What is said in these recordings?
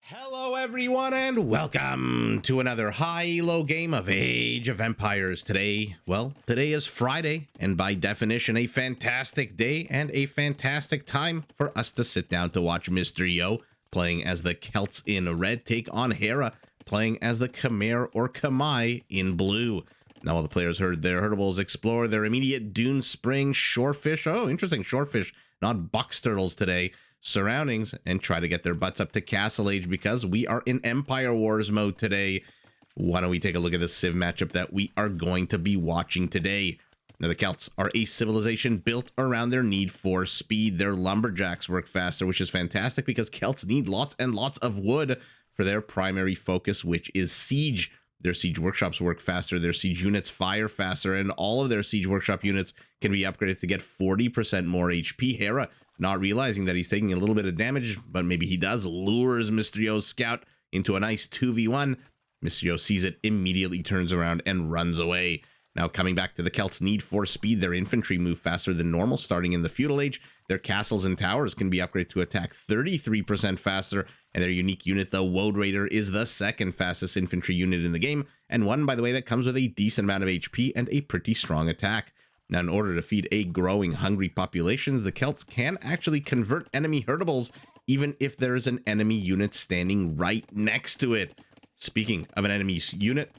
Hello everyone and welcome to another high-low game of Age of Empires. Today is Friday, and by definition a fantastic day and a fantastic time for us to sit down to watch Mr. Yo playing as the Celts in red take on Hera playing as the Khmer or Khmer in blue. Now all the players heard their herdables explore their immediate Dunesprings shorefish, interesting, shorefish, not box turtles today, surroundings, and try to get their butts up to Castle Age because we are in Empire Wars mode today. Why don't we take a look at the Civ matchup that we are going to be watching today? Now, the Celts are a civilization built around their need for speed. Their lumberjacks work faster, which is fantastic because Celts need lots and lots of wood for their primary focus, which is siege. Their siege workshops work faster, their siege units fire faster, and all of their siege workshop units can be upgraded to get 40% more HP. Hera, not realizing that he's taking a little bit of damage, but maybe he does, lures Mr. Yo's scout into a nice 2v1. Mr. Yo sees it, immediately turns around and runs away. Now, coming back to the Celts' need for speed, their infantry move faster than normal starting in the Feudal Age. Their castles and towers can be upgraded to attack 33% faster, and their unique unit, the Woad Raider, is the second fastest infantry unit in the game, and one, by the way, that comes with a decent amount of HP and a pretty strong attack. Now, in order to feed a growing, hungry population, the Celts can actually convert enemy herdables, even if there is an enemy unit standing right next to it. Speaking of an enemy unit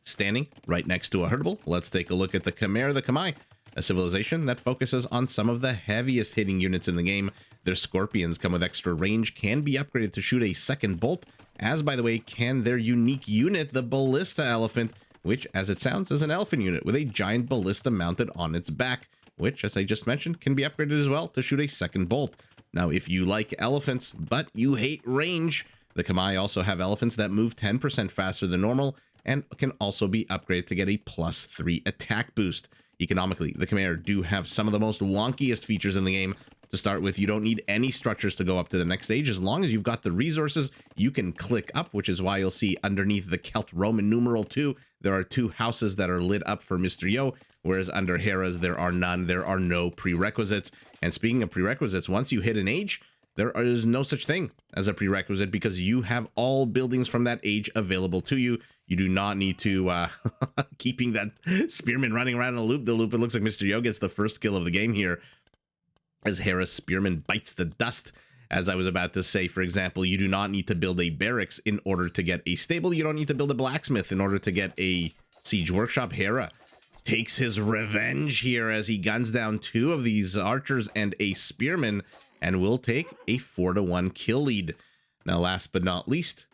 standing right next to a herdable, let's take a look at the Khmer, a civilization that focuses on some of the heaviest hitting units in the game. Their scorpions come with extra range, can be upgraded to shoot a second bolt, as by the way can their unique unit, the ballista elephant, which as it sounds is an elephant unit with a giant ballista mounted on its back, which as I just mentioned can be upgraded as well to shoot a second bolt. Now if you like elephants but you hate range, the Khmer also have elephants that move 10% faster than normal and can also be upgraded to get a +3 attack boost. Economically, the Khmer do have some of the most wonkiest features in the game. To start with, you don't need any structures to go up to the next stage. As long as you've got the resources, you can click up, which is why you'll see underneath the Celt Roman numeral 2, there are 2 houses that are lit up for Mr. Yo, whereas under Hera's, there are none. There are no prerequisites. And speaking of prerequisites, once you hit an age, there is no such thing as a prerequisite because you have all buildings from that age available to you. You do not need to keeping that spearman running around in a loop. It looks like Mr. Yo gets the first kill of the game here as Hera's spearman bites the dust. As I was about to say, for example, you do not need to build a barracks in order to get a stable. You don't need to build a blacksmith in order to get a siege workshop. Hera takes his revenge here as he guns down 2 of these archers and a spearman, and will take a 4-1 kill lead. Now, last but not least,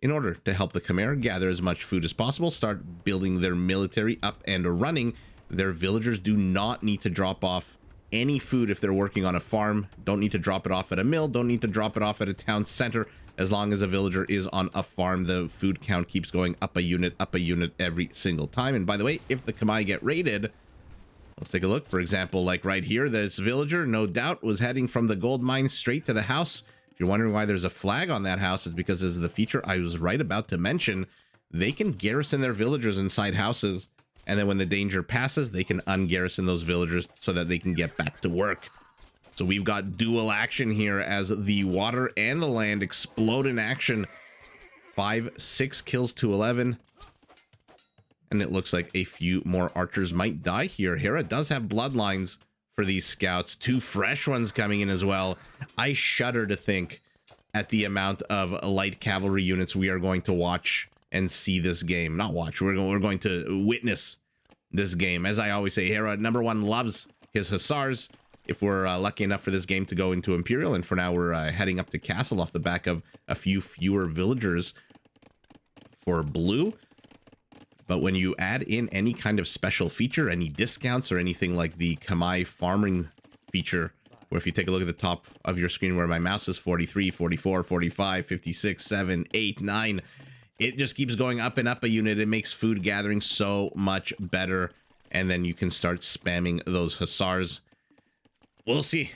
in order to help the Khmer gather as much food as possible, start building their military up and running, their villagers do not need to drop off any food if they're working on a farm, don't need to drop it off at a mill, don't need to drop it off at a town center. As long as a villager is on a farm, the food count keeps going up a unit every single time. And by the way, if the Khmer get raided, let's take a look. For example, like right here, this villager, no doubt, was heading from the gold mine straight to the house. If you're wondering why there's a flag on that house, it's because this is the feature I was right about to mention. They can garrison their villagers inside houses, and then when the danger passes, they can ungarrison those villagers so that they can get back to work. So we've got dual action here as the water and the land explode in action. 6 kills to 11. And it looks like a few more archers might die here. Hera does have bloodlines for these scouts. 2 fresh ones coming in as well. I shudder to think at the amount of light cavalry units we are going to watch and see this game. Not watch, we're going to witness this game. As I always say, Hera, #1, loves his hussars. If we're lucky enough for this game to go into Imperial, and for now we're heading up to Castle off the back of a few fewer villagers for blue. But when you add in any kind of special feature, any discounts or anything like the Khmer farming feature, where if you take a look at the top of your screen where my mouse is 43, 44, 45, 56, 7, 8, 9, it just keeps going up and up a unit. It makes food gathering so much better. And then you can start spamming those hussars. We'll see.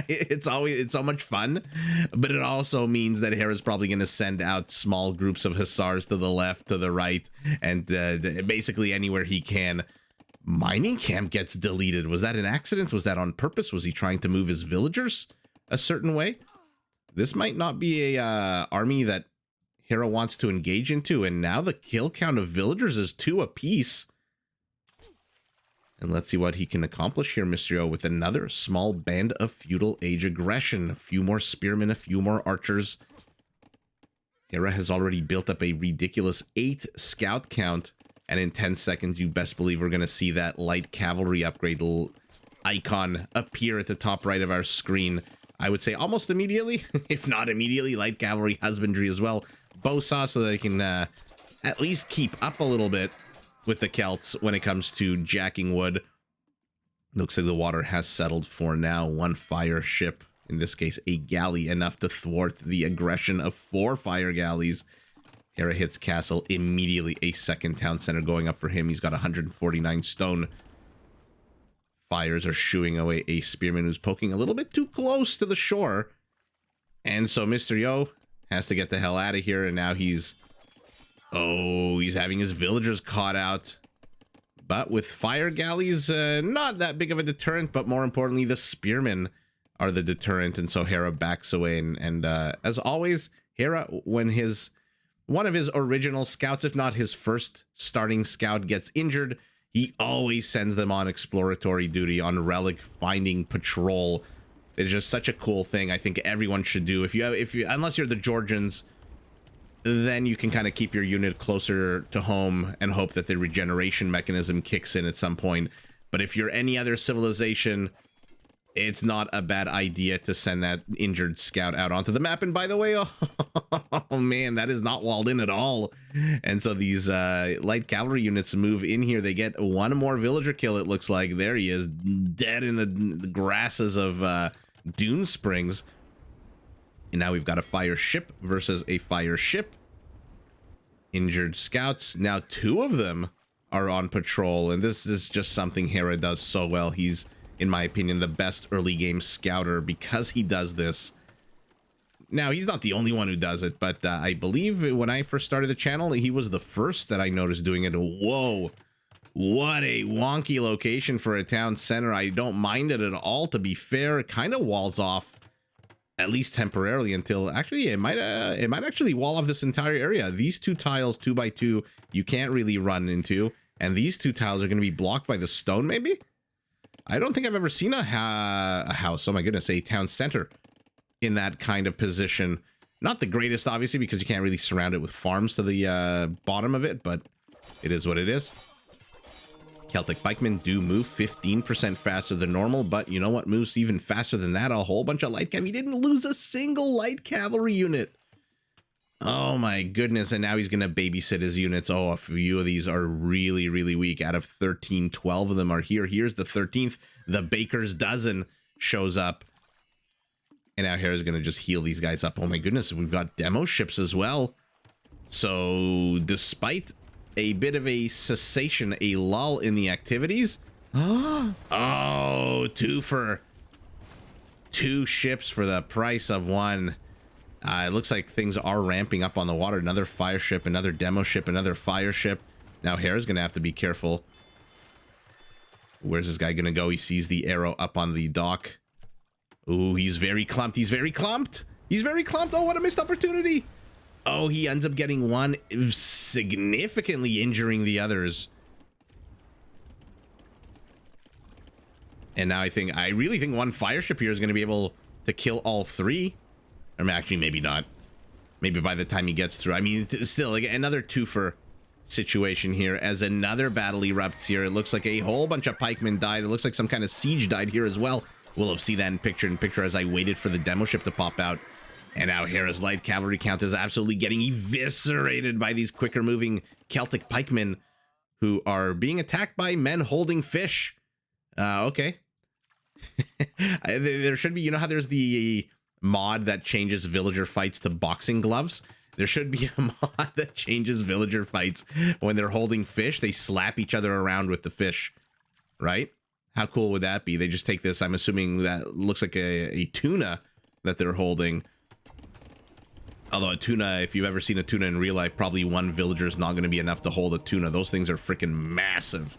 It's so much fun, but it also means that Hera's probably going to send out small groups of hussars to the left, to the right, and basically anywhere he can. Mining camp gets deleted. Was that an accident? Was that on purpose? Was he trying to move his villagers a certain way? this might not be a army that Hera wants to engage into, and now the kill count of villagers is 2 apiece. And let's see what he can accomplish here, Mysterio, with another small band of Feudal Age aggression. A few more spearmen, a few more archers. Hera has already built up a ridiculous 8 scout count, and in 10 seconds, you best believe we're going to see that light cavalry upgrade icon appear at the top right of our screen. I would say almost immediately, if not immediately. Light cavalry husbandry as well. Bowsaw, so that they can at least keep up a little bit with the Celts when it comes to jacking wood. Looks like the water has settled for now. 1 fire ship, in this case a galley, enough to thwart the aggression of 4 fire galleys. Hera hits castle immediately. A second town center going up for him. He's got 149 stone. Fires are shooing away a spearman who's poking a little bit too close to the shore. And so Mr. Yo has to get the hell out of here, and now he's having his villagers caught out. But with fire galleys, not that big of a deterrent, but more importantly, the spearmen are the deterrent, and so Hera backs away. And as always, Hera, when one of his original scouts, if not his first starting scout, gets injured, he always sends them on exploratory duty, on relic finding patrol. It's just such a cool thing. I think everyone should do. If you unless you're the Georgians, then you can kind of keep your unit closer to home and hope that the regeneration mechanism kicks in at some point. But if you're any other civilization, it's not a bad idea to send that injured scout out onto the map. And by the way, oh man, that is not walled in at all. And so these light cavalry units move in here. They get 1 more villager kill, it looks like. There he is, dead in the grasses of Dunesprings. And now we've got a fire ship versus a fire ship. Injured scouts. Now 2 of them are on patrol. And this is just something Hera does so well. He's, in my opinion, the best early game scouter because he does this. Now, he's not the only one who does it, but I believe when I first started the channel, he was the first that I noticed doing it. Whoa, what a wonky location for a town center. I don't mind it at all, to be fair. It kind of walls off, at least temporarily, until actually it might actually wall off this entire area. These 2 tiles, 2 by 2, you can't really run into, and these 2 tiles are going to be blocked by the stone, maybe? I don't think I've ever seen a house, oh my goodness, a town center in that kind of position. Not the greatest, obviously, because you can't really surround it with farms to the bottom of it, but it is what it is. Celtic pikemen do move 15% faster than normal, but you know what moves even faster than that? A whole bunch of light cavalry. He didn't lose a single light cavalry unit. Oh my goodness, and now he's going to babysit his units. Oh, a few of these are really, really weak. Out of 13, 12 of them are here. Here's the 13th. The baker's dozen shows up. And now Hera's going to just heal these guys up. Oh my goodness, we've got demo ships as well. So despite a bit of a cessation, a lull in the activities. Oh, 2 for 2 ships for the price of 1. It looks like things are ramping up on the water. Another fire ship, another demo ship, another fire ship. Now Hera's going to have to be careful. Where's this guy going to go? He sees the arrow up on the dock. Ooh, he's very clumped. He's very clumped. He's very clumped. Oh, what a missed opportunity. Oh, he ends up getting 1, significantly injuring the others. And now I really think 1 fire ship here is going to be able to kill all 3. Or actually, maybe not. Maybe by the time he gets through. I mean, still, like, another 2 for situation here as another battle erupts here. It looks like a whole bunch of pikemen died. It looks like some kind of siege died here as well. We'll have seen that in picture as I waited for the demo ship to pop out. And now Hera's light cavalry count is absolutely getting eviscerated by these quicker moving Celtic pikemen who are being attacked by men holding fish. Okay. There should be, you know how there's the mod that changes villager fights to boxing gloves? There should be a mod that changes villager fights when they're holding fish. They slap each other around with the fish, right? How cool would that be? They just take this, I'm assuming that looks like a tuna that they're holding. Although a tuna, if you've ever seen a tuna in real life, probably 1 villager is not going to be enough to hold a tuna. Those things are freaking massive.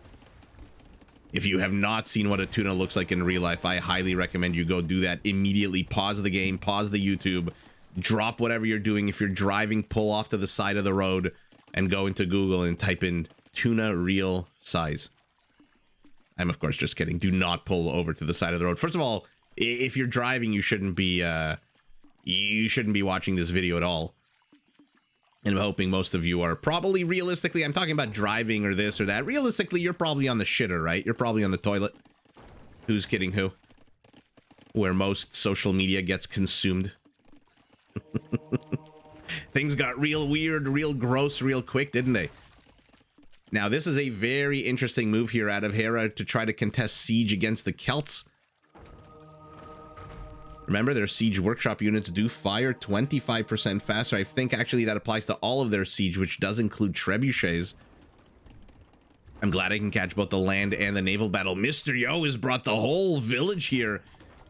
If you have not seen what a tuna looks like in real life, I highly recommend you go do that immediately. Pause the game, pause the YouTube, drop whatever you're doing. If you're driving, pull off to the side of the road and go into Google and type in tuna real size. I'm of course just kidding. Do not pull over to the side of the road. First of all, if you're driving, you shouldn't be watching this video at all. And I'm hoping most of you are probably realistically, I'm talking about driving or this or that. Realistically, you're probably on the shitter, right? You're probably on the toilet. Who's kidding who? Where most social media gets consumed. Things got real weird, real gross, real quick, didn't they? Now, this is a very interesting move here out of Hera to try to contest siege against the Celts. Remember, their siege workshop units do fire 25% faster. I think actually that applies to all of their siege, which does include trebuchets. I'm glad I can catch both the land and the naval battle. Mr. Yo has brought the whole village here.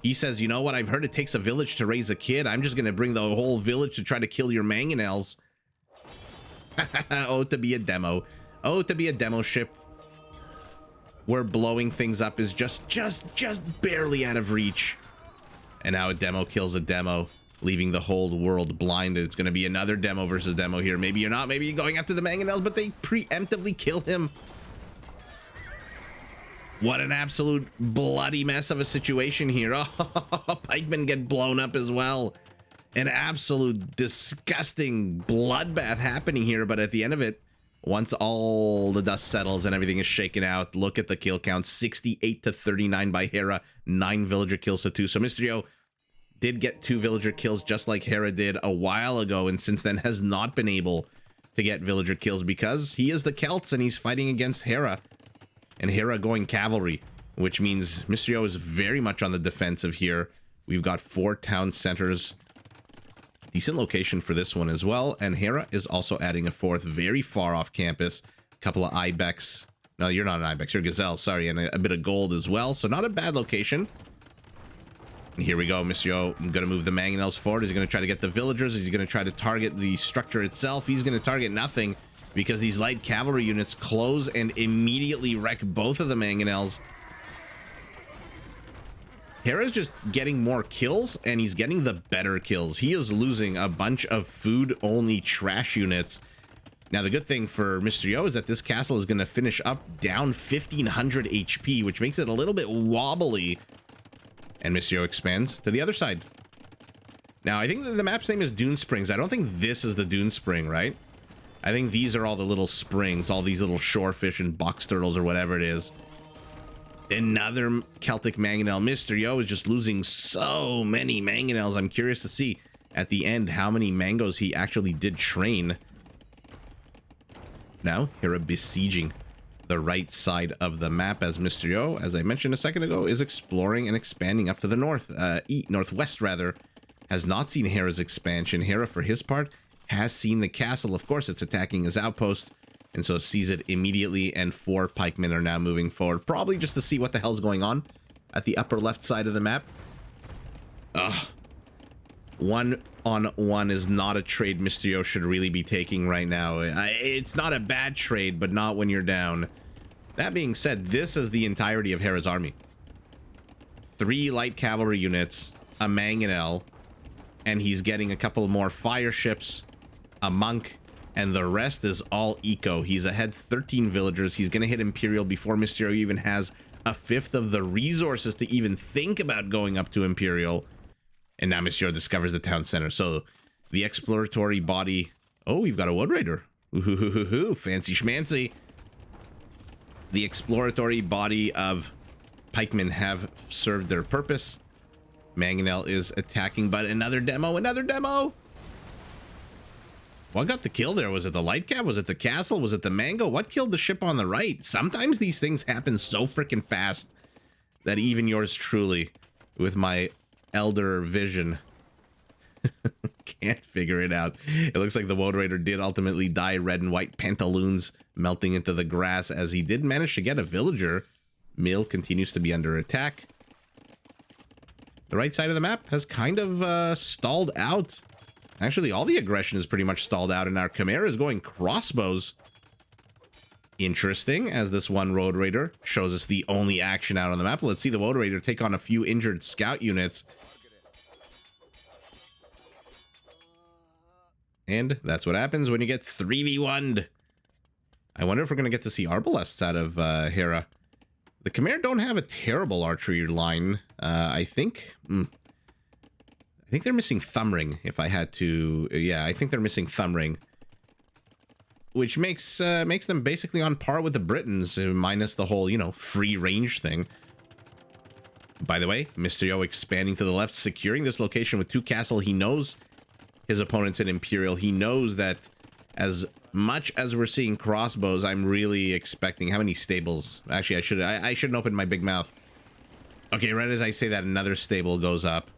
He says, you know what? I've heard it takes a village to raise a kid. I'm just going to bring the whole village to try to kill your mangonels. Oh, to be a demo. Oh, to be a demo ship. Where blowing things up is just barely out of reach. And now a demo kills a demo, leaving the whole world blinded. It's going to be another demo versus demo here. Maybe you're not. Maybe you're going after the mangonels, but they preemptively kill him. What an absolute bloody mess of a situation here. Oh, pikemen get blown up as well. An absolute disgusting bloodbath happening here. But at the end of it, once all the dust settles and everything is shaken out, look at the kill count. 68 to 39 by Hera. 9 villager kills to 2. So Mr. Yo did get 2 villager kills just like Hera did a while ago, and since then has not been able to get villager kills because he is the Celts and he's fighting against Hera. And Hera going cavalry, which means Mr. Yo is very much on the defensive here. We've got 4 town centers. Decent location for this one as well. And Hera is also adding a 4th very far off campus. A couple of ibex. No, you're not an ibex, you're gazelle, sorry. And a bit of gold as well. So not a bad location. And here we go, Mr. Yo. I'm going to move the mangonels forward. He's going to try to get the villagers. He's going to try to target the structure itself. He's going to target nothing because these light cavalry units close and immediately wreck both of the mangonels. Hera's just getting more kills, and he's getting the better kills. He is losing a bunch of food-only trash units. Now, the good thing for Mr. Yo is that this castle is going to finish up down 1,500 HP, which makes it a little bit wobbly. And Mr. Yo expands to the other side. Now, I think the map's name is Dunesprings. I don't think this is the Dune Spring, right? I think these are all the little springs, all these little shorefish and box turtles or whatever it is. Another Celtic mangonel. Mr. Yo is just losing so many mangonels. I'm curious to see at the end how many mangoes he actually did train. Now, Hera besieging the right side of the map as Mr. Yo, as I mentioned a second ago, is exploring and expanding up to the northwest rather. Has not seen Hera's expansion. Hera, for his part, has seen the castle. Of course, it's attacking his outpost, and so sees it immediately, and 4 pikemen are now moving forward, probably just to see what the hell's going on at the upper left side of the map. Ugh. 1-on-1 is not a trade Mr. Yo should really be taking right now. It's not a bad trade, but not when you're down. That being said, this is the entirety of Hera's army. 3 light cavalry units, a mangonel, and he's getting a couple more fire ships, a monk, and the rest is all eco. He's ahead 13 villagers. He's going to hit Imperial before Mr. Yo even has a 5th of the resources to even think about going up to Imperial. And now Mr. Yo discovers the town center. So the exploratory body... Oh, we've got a Wood Raider. Ooh, fancy schmancy. The exploratory body of pikemen have served their purpose. Mangonel is attacking, but another demo. What got the kill there? Was it the light cab? Was it the castle? Was it the mango? What killed the ship on the right? Sometimes these things happen so freaking fast that even yours truly, with my elder vision, can't figure it out. It looks like the Woad Raider did ultimately die. Red and white pantaloons melting into the grass as he did manage to get a villager. Mill continues to be under attack. The right side of the map has kind of stalled out. Actually, all the aggression is pretty much stalled out, and our Khmer is going crossbows. Interesting, as this one Road Raider shows us the only action out on the map. Let's see the Road Raider take on a few injured scout units. And that's what happens when you get 3v1'd. I wonder if we're going to get to see Arbalests out of Hera. The Khmer don't have a terrible archery line. I think they're missing Thumbring, if I had to. Yeah, I think they're missing Thumbring. Which makes them basically on par with the Britons, minus the whole, you know, free range thing. By the way, Mr. Yo expanding to the left, securing this location with 2 castle. He knows his opponent's an Imperial. He knows that as much as we're seeing crossbows, I'm really expecting... How many stables? Actually, I shouldn't open my big mouth. Okay, right as I say that, another stable goes up.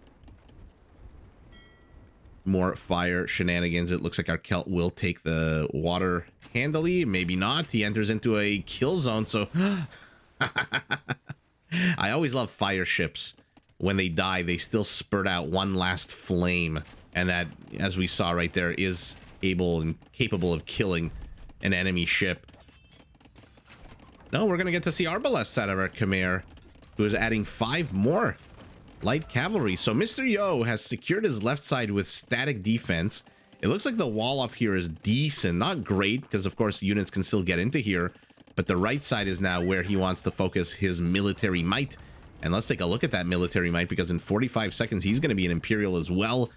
More fire shenanigans. It looks like our Celt will take the water handily. Maybe not. He enters into a kill zone, so... I always love fire ships. When they die, they still spurt out one last flame. And that, as we saw right there, is able and capable of killing an enemy ship. No, we're going to get to see Arbalests out of our Khmer, who is adding 5 more light cavalry. So Mr. Yo has secured his left side with static defense. It looks like the wall up here is decent, not great, because of course units can still get into here, but the right side is now where he wants to focus his military might. And let's take a look at that military might, because in 45 seconds he's going to be an Imperial as well.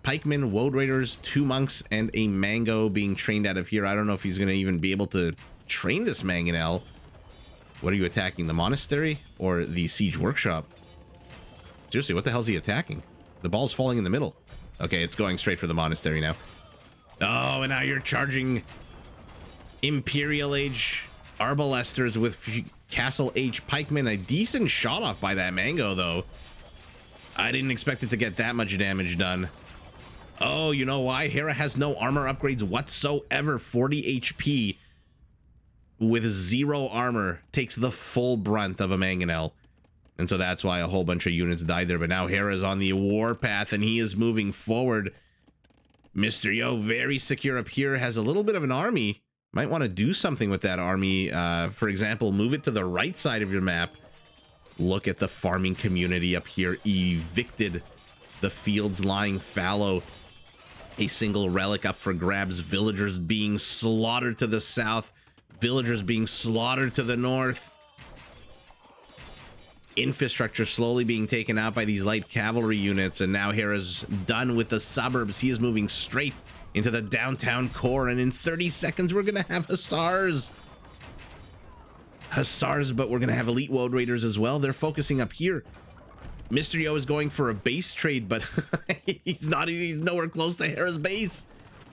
Pikemen, Woad Raiders, 2 monks, and a Mango being trained out of here. I don't know if he's going to even be able to train this Mangonel. What are you attacking, the monastery or the siege workshop? Seriously, what the hell is he attacking? The ball's falling in the middle. Okay, it's going straight for the monastery now. Oh, and now you're charging Imperial Age Arbalesters with Castle Age Pikemen. A decent shot off by that Mango, though. I didn't expect it to get that much damage done. Oh, you know why? Hera has no armor upgrades whatsoever. 40 HP with 0 armor takes the full brunt of a Mangonel. And so that's why a whole bunch of units died there. But now Hera's on the warpath and he is moving forward. Mr. Yo, very secure up here, has a little bit of an army. Might want to do something with that army. For example, move it to the right side of your map. Look at the farming community up here. Evicted. The fields lying fallow. A single relic up for grabs. Villagers being slaughtered to the south. Villagers being slaughtered to the north. Infrastructure slowly being taken out by these light cavalry units, and now Hera's done with the suburbs. He is moving straight into the downtown core, and in 30 seconds we're gonna have Hussars, but we're gonna have elite Woad Raiders as well. They're focusing up here. Mr. Yo is going for a base trade, but he's nowhere close to Hera's base.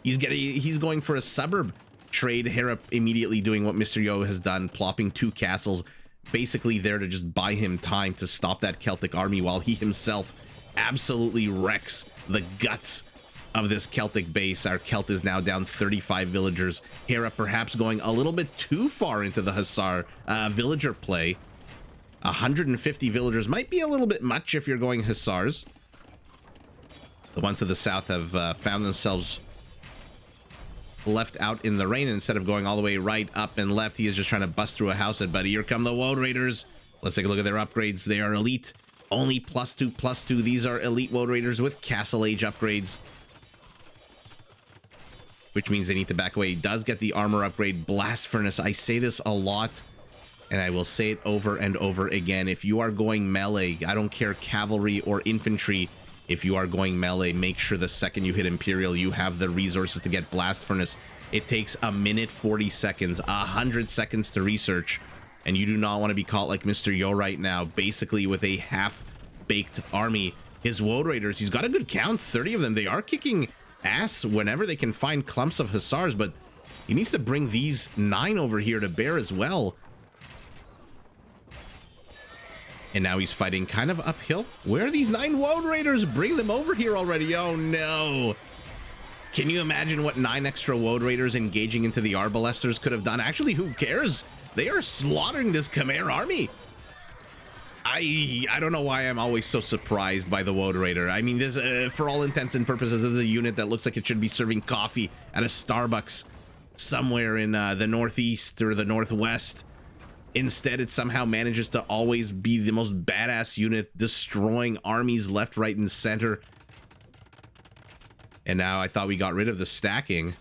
He's going for a suburb trade. Hera immediately doing what Mr. Yo has done, plopping 2 castles, basically there to just buy him time to stop that Celtic army while he himself absolutely wrecks the guts of this Celtic base. Our Celt is now down 35 villagers. Hera perhaps going a little bit too far into the Hussar villager play. 150 villagers might be a little bit much if you're going Hussars. The ones to the south have found themselves left out in the rain. Instead of going all the way right, up, and left, he is just trying to bust through a house. But here come the Woad Raiders. Let's take a look at their upgrades. They are elite. Only +2/+2. These are elite Woad Raiders with Castle Age upgrades, which means they need to back away. He does get the armor upgrade. Blast Furnace. I say this a lot, and I will say it over and over again. If you are going melee, I don't care cavalry or infantry, if you are going melee, make sure the second you hit Imperial, you have the resources to get Blast Furnace. It takes 1 minute 40 seconds, 100 seconds to research, and you do not want to be caught like Mr. Yo right now, basically with a half-baked army. His Woad Raiders, he's got a good count, 30 of them. They are kicking ass whenever they can find clumps of Hussars, but he needs to bring these 9 over here to bear as well. And now he's fighting kind of uphill. Where are these 9 Woad Raiders? Bring them over here already. Oh, no. Can you imagine what 9 extra Woad Raiders engaging into the Arbalesters could have done? Actually, who cares? They are slaughtering this Khmer army. I don't know why I'm always so surprised by the Woad Raider. I mean, this, for all intents and purposes, this is a unit that looks like it should be serving coffee at a Starbucks. somewhere in the northeast or the northwest. Instead, it somehow manages to always be the most badass unit, destroying armies left, right, and center. And now I thought we got rid of the stacking.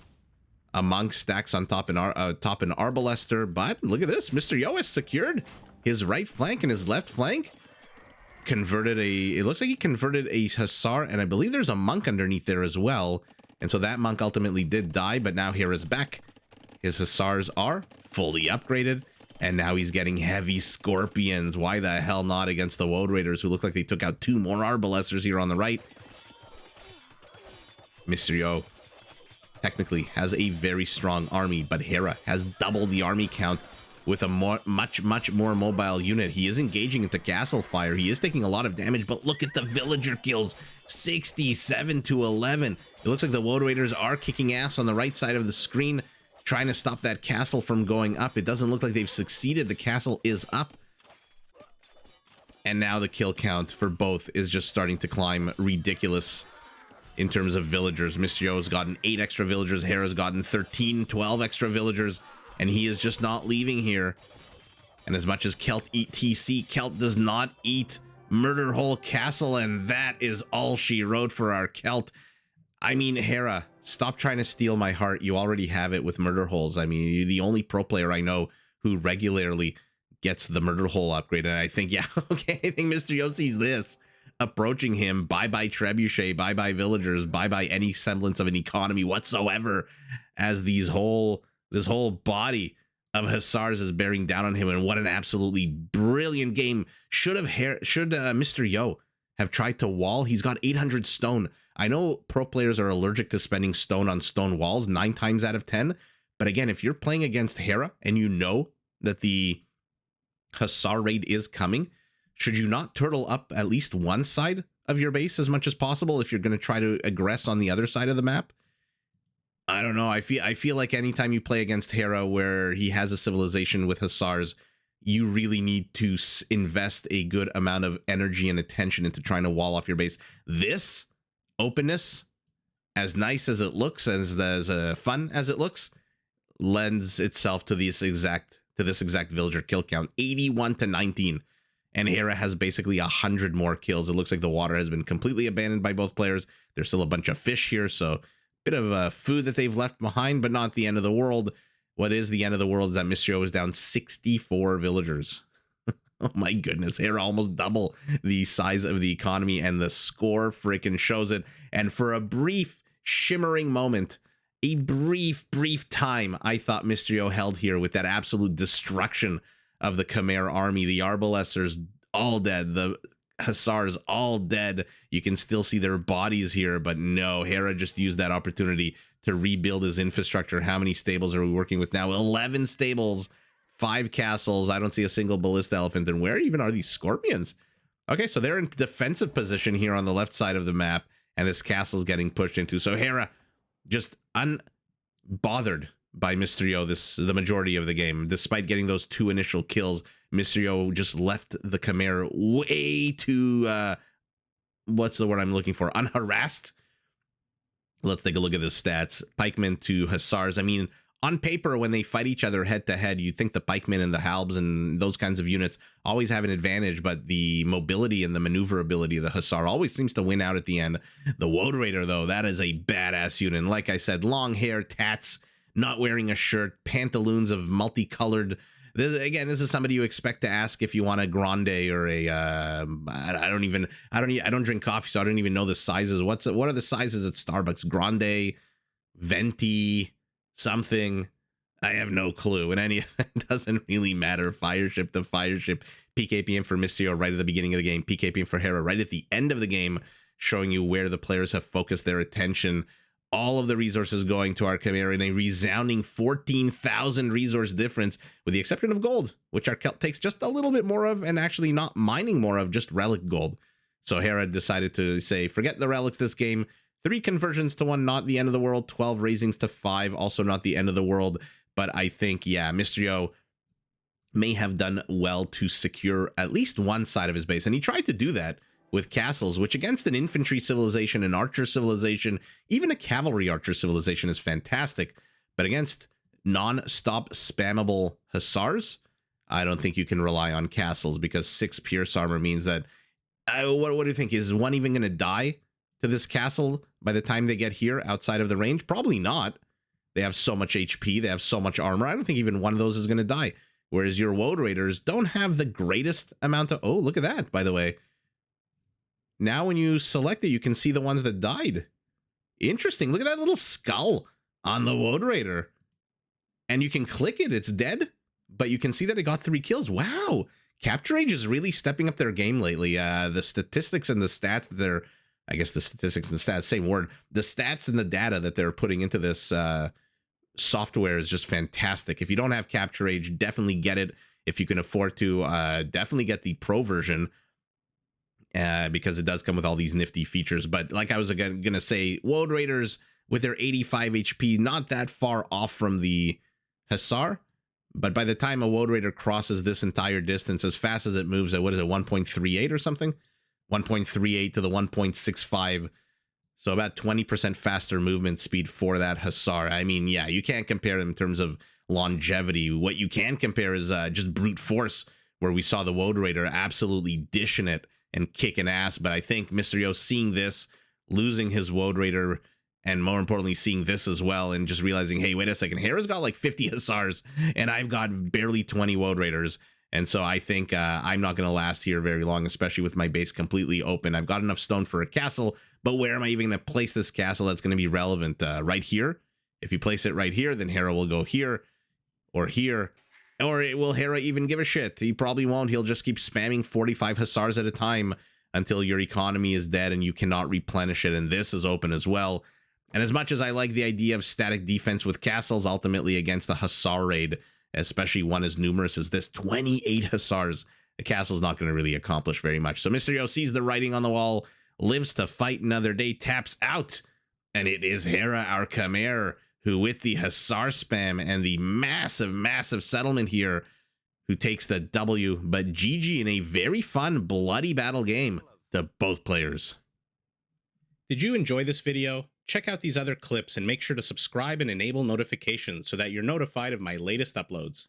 A monk stacks on top an arbalester, but look at this. Mr. Yo has secured his right flank and his left flank. It looks like he converted a Hussar, and I believe there's a monk underneath there as well. And so that monk ultimately did die, but now Hera's back. His Hussars are fully upgraded. And now he's getting heavy scorpions. Why the hell not against the Woad Raiders, who look like they took out 2 more arbalesters here on the right. Mr. Yo technically has a very strong army, but Hera has doubled the army count with a much more mobile unit. He is engaging into castle fire. He is taking a lot of damage, but look at the villager kills. 67 to 11. It looks like the Woad Raiders are kicking ass on the right side of the screen, trying to stop that castle from going up. It doesn't look like they've succeeded. The castle is up. And now the kill count for both is just starting to climb ridiculous in terms of villagers. Mr. Yo has gotten 8 extra villagers. Hera's gotten 13, 12 extra villagers. And he is just not leaving here. And as much as Celt eat TC, Celt does not eat Murder Hole Castle. And that is all she wrote for our Celt. I mean, Hera, stop trying to steal my heart. You already have it with Murder Holes. I mean, you're the only pro player I know who regularly gets the Murder Hole upgrade. And I think, yeah, okay, I think Mr. Yo sees this approaching him. Bye-bye Trebuchet, bye-bye villagers, bye-bye any semblance of an economy whatsoever, as this whole body of Hussars is bearing down on him. And what an absolutely brilliant game. Should Mr. Yo have tried to wall? He's got 800 stone. I know pro players are allergic to spending stone on stone walls 9 times out of 10. But again, if you're playing against Hera and you know that the Hussar raid is coming, should you not turtle up at least one side of your base as much as possible if you're going to try to aggress on the other side of the map? I don't know. I feel like anytime you play against Hera where he has a civilization with Hussars, you really need to invest a good amount of energy and attention into trying to wall off your base. This openness, as nice as it looks, as fun as it looks, lends itself to this exact villager kill count, 81 to 19. And Hera has basically 100 more kills. It looks like the water has been completely abandoned by both players. There's still a bunch of fish here, so bit of food that they've left behind, but not the end of the world. What is the end of the world is that Mr. Yo is down 64 villagers. Oh my goodness, Hera almost double the size of the economy, and the score freaking shows it. And for a brief, shimmering moment, a brief time, I thought Mr. Yo held here with that absolute destruction of the Khmer army. The arbalesters all dead, the Hussars all dead. You can still see their bodies here, but no, Hera just used that opportunity to rebuild his infrastructure. How many stables are we working with now? 11 stables, 5 castles. I don't see a single ballista elephant. And where even are these scorpions? Okay, so they're in defensive position here on the left side of the map, and this castle's getting pushed into. So Hera just unbothered by Mr. Yo the majority of the game. Despite getting those 2 initial kills, Mr. Yo just left the Khmer way too, what's the word I'm looking for? Unharassed. Let's take a look at the stats. Pikemen to Hussars. I mean, on paper, when they fight each other head to head, you'd think the pikemen and the halbs and those kinds of units always have an advantage, but the mobility and the maneuverability of the Hussar always seems to win out at the end. The Woad Raider, though, that is a badass unit. And like I said, long hair, tats, not wearing a shirt, pantaloons of multicolored. This is somebody you expect to ask if you want a grande or a I don't drink coffee, so I don't even know the sizes. What are the sizes at Starbucks? Grande, venti, something. I have no clue. And it doesn't really matter. Fireship to Fireship, PKPM for Mr. Yo right at the beginning of the game, PKPM for Hera right at the end of the game, showing you where the players have focused their attention. All of the resources going to our Khmer in a resounding 14,000 resource difference, with the exception of gold, which our Celt takes just a little bit more of, and actually not mining more of, just relic gold. So Hera decided to say, forget the relics this game. 3 conversions to 1, not the end of the world. 12 raisings to 5, also not the end of the world. But I think, yeah, Mr. Yo may have done well to secure at least one side of his base. And he tried to do that with castles, which against an infantry civilization, an archer civilization, even a cavalry archer civilization is fantastic. But against non-stop spammable hussars, I don't think you can rely on castles, because 6 pierce armor means that what do you think? Is one even going to die to this castle by the time they get here outside of the range? Probably not. They have so much HP, they have so much armor. I don't think even one of those is going to die. Whereas your Woad Raiders don't have the greatest amount of... Oh, look at that, by the way. Now when you select it, you can see the ones that died. Interesting. Look at that little skull on the Woad Raider. And you can click it, it's dead. But you can see that it got 3 kills. Wow. Capture Age is really stepping up their game lately. The statistics and the stats that they're... I guess the statistics and the stats, same word. The stats and the data that they're putting into this software is just fantastic. If you don't have Capture Age, definitely get it. If you can afford to, definitely get the Pro version, because it does come with all these nifty features. But like I was going to say, Woad Raiders with their 85 HP, not that far off from the Hussar. But by the time a Woad Raider crosses this entire distance, as fast as it moves at, what is it, 1.38 or something? 1.38 to the 1.65. So about 20% faster movement speed for that Hussar. I mean, yeah, you can't compare them in terms of longevity. What you can compare is just brute force, where we saw the Woad Raider absolutely dishing it and kicking ass. But I think Mr. Yo seeing this, losing his Woad Raider, and more importantly, seeing this as well, and just realizing, hey, wait a second, Hera's got like 50 Hussars, and I've got barely 20 Woad Raiders. And so I think I'm not going to last here very long, especially with my base completely open. I've got enough stone for a castle, but where am I even going to place this castle that's going to be relevant? Right here? If you place it right here, then Hera will go here, or here. Or will Hera even give a shit? He probably won't. He'll just keep spamming 45 Hussars at a time until your economy is dead and you cannot replenish it. And this is open as well. And as much as I like the idea of static defense with castles, ultimately against the Hussar raid, especially one as numerous as this, 28 Hussars, the castle's not going to really accomplish very much. So Mr. Yo sees the writing on the wall, lives to fight another day, taps out, and it is Hera, our Khmer, who with the Hussar spam and the massive settlement here, who takes the W. But GG in a very fun, bloody battle game to both players. Did you enjoy this video? Check out these other clips and make sure to subscribe and enable notifications so that you're notified of my latest uploads.